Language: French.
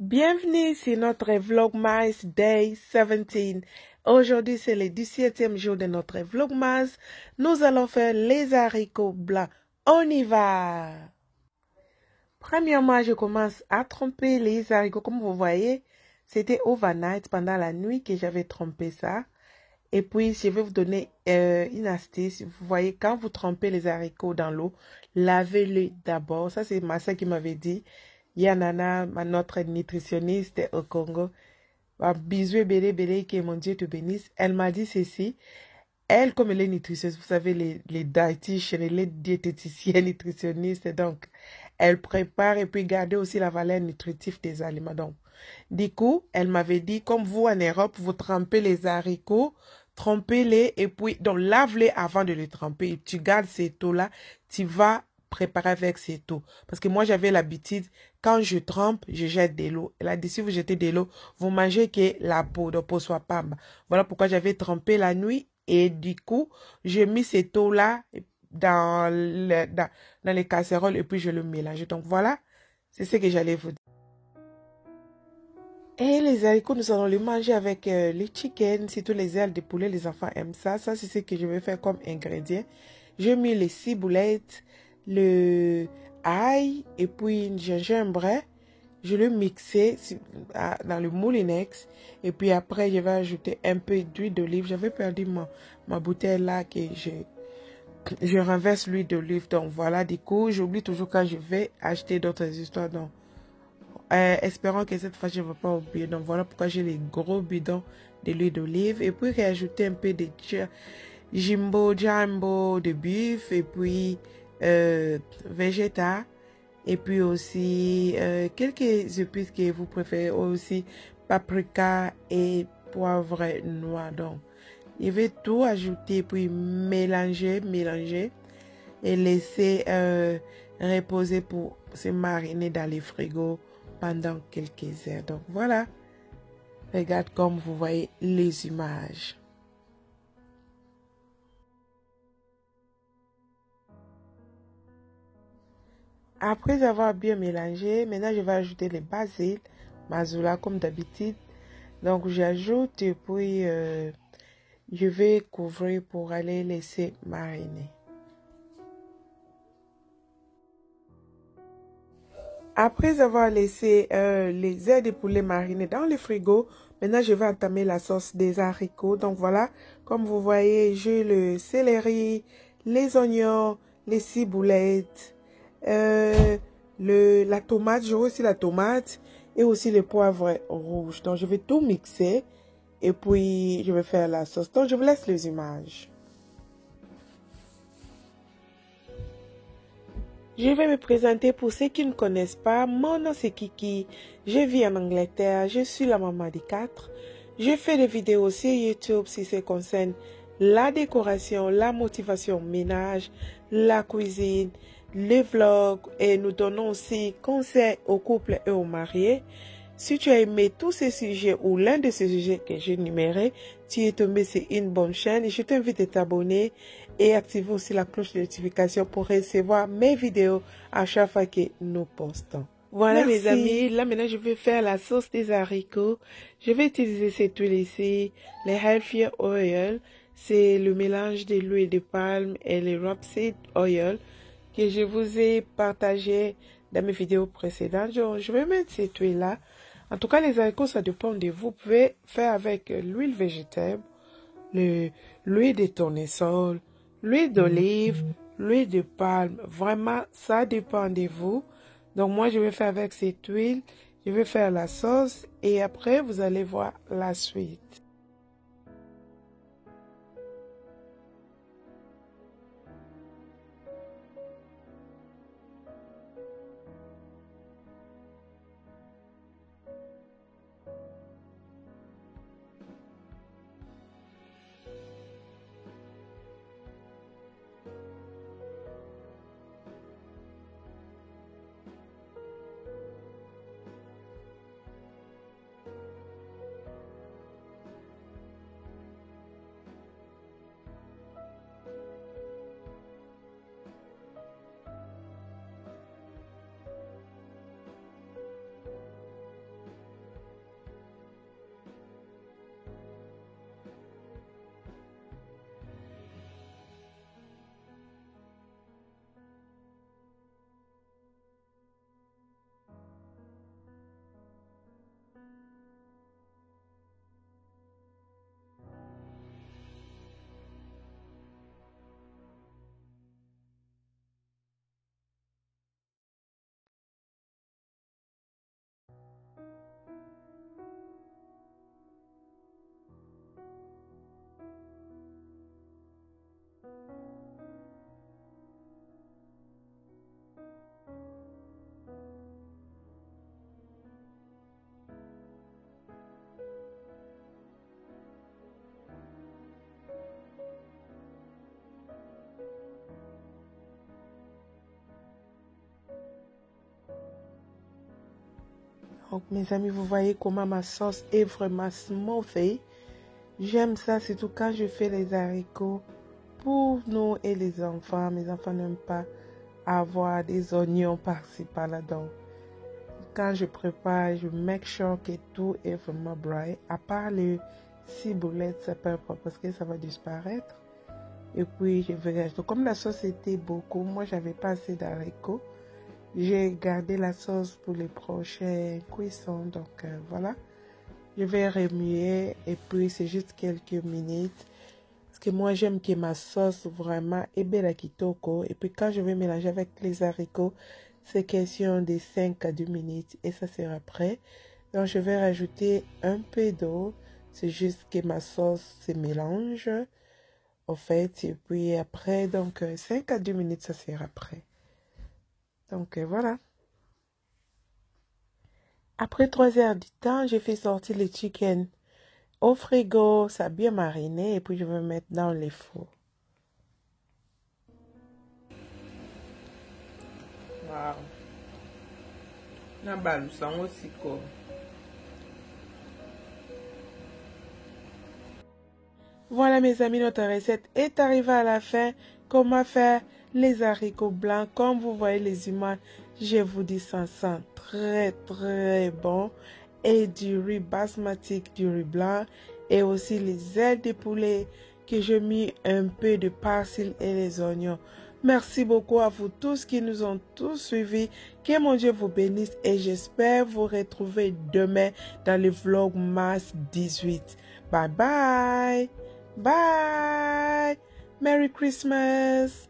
Bienvenue sur notre Vlogmas Day 17. Aujourd'hui, c'est le 17e jour de notre Vlogmas. Nous allons faire les haricots blancs. On y va! Premièrement, je commence à tremper les haricots. Comme vous voyez, c'était overnight pendant la nuit que j'avais trempé ça. Et puis, je vais vous donner une astuce. Vous voyez, quand vous trempez les haricots dans l'eau, lavez-les d'abord. Ça, c'est ma soeur qui m'avait dit. Yanana, notre nutritionniste au Congo. Bisous et bélé, que mon Dieu te bénisse. Elle m'a dit ceci. Elle, comme elle est nutritioniste, vous savez, les diététiciennes, les diététiciennes nutritionnistes, donc, elle prépare et puis garder aussi la valeur nutritive des aliments. Donc, du coup, elle m'avait dit, comme vous en Europe, vous trempez les haricots, trempez-les et puis, donc, lave-les avant de les tremper. Et tu gardes ces eaux-là, tu vas préparer avec ces eaux. Parce que moi, j'avais l'habitude, quand je trempe, je jette de l'eau. Elle a dit, si vous jetez de l'eau, vous mangez que la peau, donc peau soit pas. Voilà pourquoi j'avais trempé la nuit. Et du coup, j'ai mis cette eau-là dans les casseroles et puis je le mélange. Donc voilà, c'est ce que j'allais vous dire. Et les haricots, nous allons les manger avec les chicken, surtout les ailes de poulet, les enfants aiment ça. Ça, c'est ce que je vais faire comme ingrédient. J'ai mis les ciboulettes, le ail et puis une gingembre. Je le mixais dans le moulinex. Et puis après, je vais ajouter un peu d'huile d'olive. J'avais perdu ma bouteille là que je renverse l'huile d'olive. Donc voilà, du coup, j'oublie toujours quand je vais acheter d'autres histoires. Donc, espérons que cette fois, je ne vais pas oublier. Donc voilà pourquoi j'ai les gros bidons de l'huile d'olive. Et puis, rajouter un peu de jumbo de bœuf. Et puis, végéta. Et puis aussi, quelques épices que vous préférez aussi, paprika et poivre noir. Donc, je vais tout ajouter, puis mélanger et laisser reposer pour se mariner dans les frigos pendant quelques heures. Donc, voilà. Regarde comme vous voyez les images. Après avoir bien mélangé, maintenant je vais ajouter les basiles, mazoula comme d'habitude. Donc j'ajoute et puis je vais couvrir pour aller laisser mariner. Après avoir laissé les ailes de poulet mariner dans le frigo, maintenant je vais entamer la sauce des haricots. Donc voilà, comme vous voyez, j'ai le céleri, les oignons, les ciboulettes, la tomate, j'ai aussi la tomate et aussi le poivre rouge. Donc je vais tout mixer et puis je vais faire la sauce. Donc je vous laisse les images. Je vais me présenter pour ceux qui ne connaissent pas. Mon nom c'est Kiki. Je vis en Angleterre. Je suis la maman des 4. Je fais des vidéos sur YouTube si ça concerne la décoration, la motivation ménage, la cuisine, les vlogs et nous donnons aussi conseils aux couples et aux mariés. Si tu as aimé tous ces sujets ou l'un de ces sujets que j'ai énumérés, tu es tombé sur une bonne chaîne et je t'invite à t'abonner et activer aussi la cloche de notification pour recevoir mes vidéos à chaque fois que nous postons. Voilà mes amis, là maintenant je vais faire la sauce des haricots. Je vais utiliser cette huile ici, les Healthier Oil. C'est le mélange de l'huile de palme et le rapeseed oil que je vous ai partagé dans mes vidéos précédentes. Je vais mettre cette huile là. En tout cas, les haricots, ça dépend de vous. Vous pouvez faire avec l'huile végétale, l'huile de tournesol, l'huile d'olive, l'huile de palme. Vraiment, ça dépend de vous. Donc, moi, je vais faire avec cette huile. Je vais faire la sauce et après, vous allez voir la suite. Donc mes amis, vous voyez comment ma sauce est vraiment smoothie. J'aime ça, surtout quand je fais les haricots pour nous et les enfants. Mes enfants n'aiment pas avoir des oignons par-ci par-là. Donc quand je prépare, je make sure que tout est vraiment dry. À part les ciboulettes, c'est pas parce que ça va disparaître. Et puis je vais rajouter. Comme la sauce était beaucoup, moi j'avais pas assez d'haricots. J'ai gardé la sauce pour les prochaines cuissons. Donc voilà. Je vais remuer et puis c'est juste quelques minutes. Parce que moi j'aime que ma sauce vraiment est belle à kitoko. Et puis quand je vais mélanger avec les haricots, c'est question de 5 à 2 minutes et ça sera prêt. Donc je vais rajouter un peu d'eau. C'est juste que ma sauce se mélange. Au fait, et puis après, donc 5 à 2 minutes, ça sera prêt. Donc voilà. Après 3 heures du temps, j'ai fait sortir le chicken au frigo. Ça a bien mariné et puis je vais mettre dans les fours. Wow. Aussi quoi. Voilà mes amis, notre recette est arrivée à la fin. Comment faire les haricots blancs? Comme vous voyez les images, je vous dis ça sent très bon. Et du riz basmati, du riz blanc. Et aussi les ailes de poulet que j'ai mis un peu de persil et les oignons. Merci beaucoup à vous tous qui nous ont tous suivis. Que mon Dieu vous bénisse et j'espère vous retrouver demain dans le vlog mars 18. Bye bye. Bye. Merry Christmas.